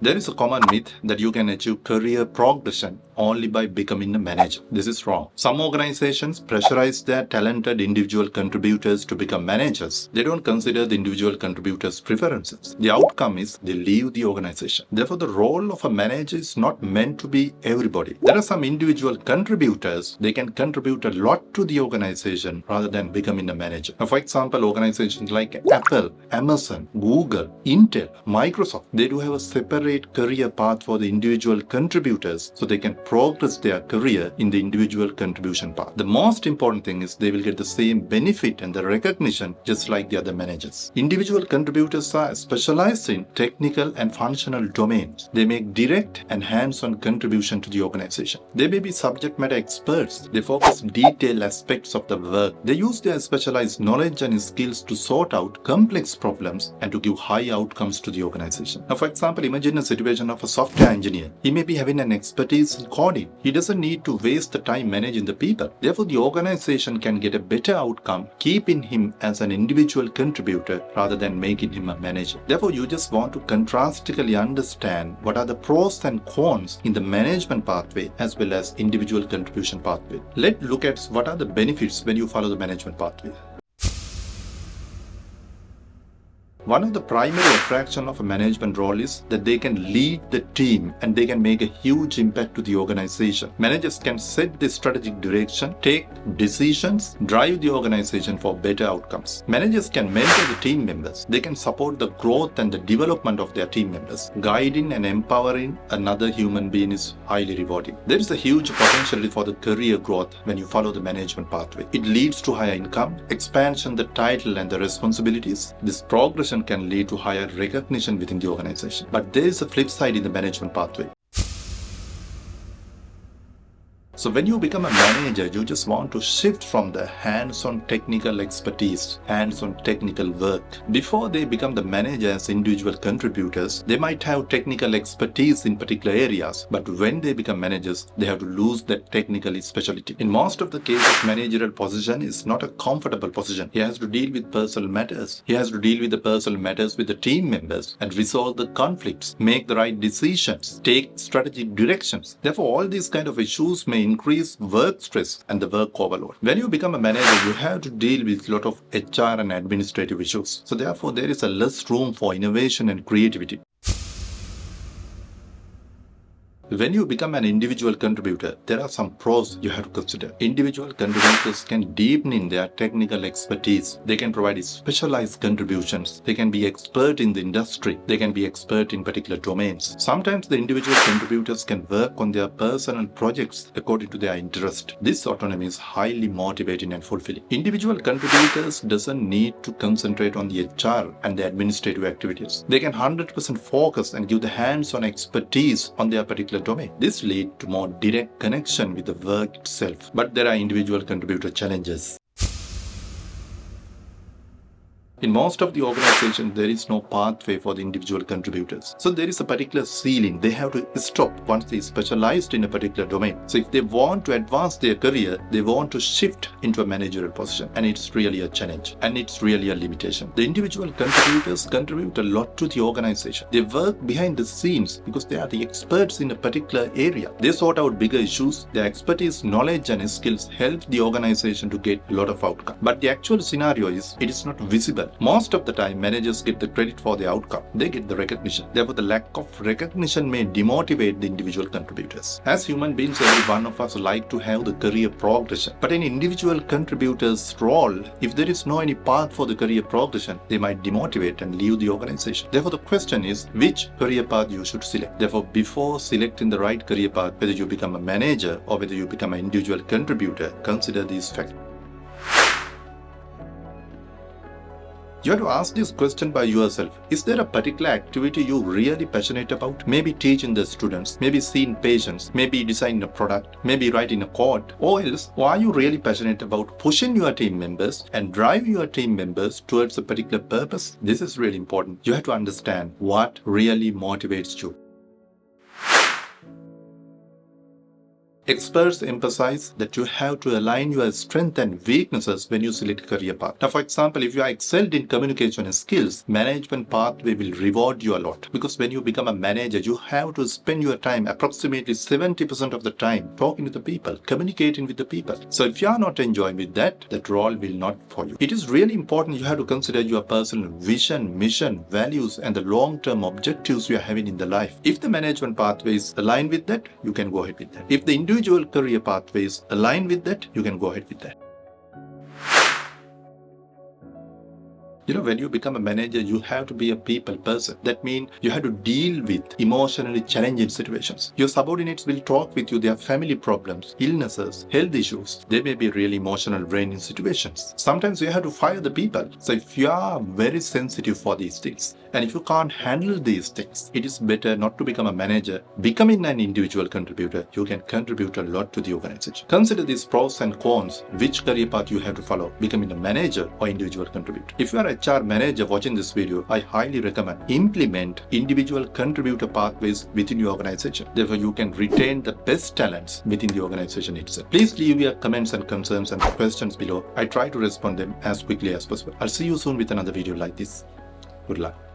There is a common myth that you can achieve career progression only by becoming a manager. This is wrong. Some organizations pressurize their talented individual contributors to become managers. They don't consider the individual contributors' preferences. The outcome is they leave the organization. Therefore, the role of a manager is not meant to be everybody. There are some individual contributors, they can contribute a lot to the organization rather than becoming a manager. Now, for example, organizations like Apple, Amazon, Google, Intel, Microsoft, they do have a separate career path for the individual contributors so they can progress their career in the individual contribution path. The most important thing is they will get the same benefit and the recognition just like the other managers. Individual contributors are specialized in technical and functional domains. They make direct and hands-on contribution to the organization. They may be subject matter experts. They focus on detailed aspects of the work. They use their specialized knowledge and skills to sort out complex problems and to give high outcomes to the organization. Now, for example, imagine a situation of a software engineer. He may be having an expertise in coding. He doesn't need to waste the time managing the people. Therefore, the organization can get a better outcome keeping him as an individual contributor rather than making him a manager. Therefore, you just want to contrastically understand what are the pros and cons in the management pathway as well as individual contribution pathway. Let's look at what are the benefits when you follow the management pathway. One of the primary attractions of a management role is that they can lead the team and they can make a huge impact to the organization. Managers can set the strategic direction, take decisions, drive the organization for better outcomes. Managers can mentor the team members. They can support the growth and the development of their team members. Guiding and empowering another human being is highly rewarding. There is a huge potential for the career growth when you follow the management pathway. It leads to higher income, expansion the title and the responsibilities. This progression can lead to higher recognition within the organization. But there is a flip side in the management pathway. So when you become a manager, you just want to shift from the hands-on technical expertise, hands-on technical work. Before they become the manager as individual contributors, they might have technical expertise in particular areas, but when they become managers, they have to lose that technical specialty. In most of the cases, managerial position is not a comfortable position. He has to deal with personal matters. He has to deal with the personal matters with the team members and resolve the conflicts, make the right decisions, take strategic directions. Therefore, all these kind of issues may increase work stress and the work overload. When you become a manager, you have to deal with a lot of HR and administrative issues. So therefore, there is a less room for innovation and creativity. When you become an individual contributor, there are some pros you have to consider. Individual contributors can deepen in their technical expertise. They can provide specialized contributions. They can be expert in the industry. They can be expert in particular domains. Sometimes the individual contributors can work on their personal projects according to their interest. This autonomy is highly motivating and fulfilling. Individual contributors doesn't need to concentrate on the HR and the administrative activities. They can 100% focus and give the hands-on expertise on their particular domain. This leads to more direct connection with the work itself. But there are individual contributor challenges. In most of the organizations, there is no pathway for the individual contributors. So there is a particular ceiling. They have to stop once they specialized in a particular domain. So if they want to advance their career, they want to shift into a managerial position. And it's really a challenge. And it's really a limitation. The individual contributors contribute a lot to the organization. They work behind the scenes because they are the experts in a particular area. They sort out bigger issues. Their expertise, knowledge and skills help the organization to get a lot of outcome. But the actual scenario is, it is not visible. Most of the time, managers get the credit for the outcome. They get the recognition. Therefore, the lack of recognition may demotivate the individual contributors. As human beings, every one of us like to have the career progression. But in individual contributors' role, if there is no any path for the career progression, they might demotivate and leave the organization. Therefore, the question is, which career path you should select. Therefore, before selecting the right career path, whether you become a manager or whether you become an individual contributor, consider these factors. You have to ask this question by yourself. Is there a particular activity you're really passionate about? Maybe teaching the students, maybe seeing patients, maybe designing a product, maybe writing a code. Or else, are you really passionate about pushing your team members and drive your team members towards a particular purpose? This is really important. You have to understand what really motivates you. Experts emphasize that you have to align your strengths and weaknesses when you select career path. Now, for example, if you are excelled in communication and skills, management pathway will reward you a lot, because when you become a manager, you have to spend your time, approximately 70% of the time, talking to the people, communicating with the people. So if you are not enjoying with that role will not for you. It is really important you have to consider your personal vision, mission, values, and the long-term objectives you are having in the life. If the management pathways align with that, you can go ahead with that. If the individual career pathways align with that, you can go ahead with that. When you become a manager, you have to be a people person. That means you have to deal with emotionally challenging situations. Your subordinates will talk with you their family problems, illnesses, health issues. They may be really emotional draining situations. Sometimes you have to fire the people. So if you are very sensitive for these things, and if you can't handle these things, it is better not to become a manager. Becoming an individual contributor, you can contribute a lot to the organization. Consider these pros and cons, which career path you have to follow, becoming a manager or individual contributor. If you are a HR manager watching this video, I highly recommend implement individual contributor pathways within your organization. Therefore, you can retain the best talents within the organization itself. Please leave your comments and concerns and questions below. I try to respond them as quickly as possible. I'll see you soon with another video like this. Good luck.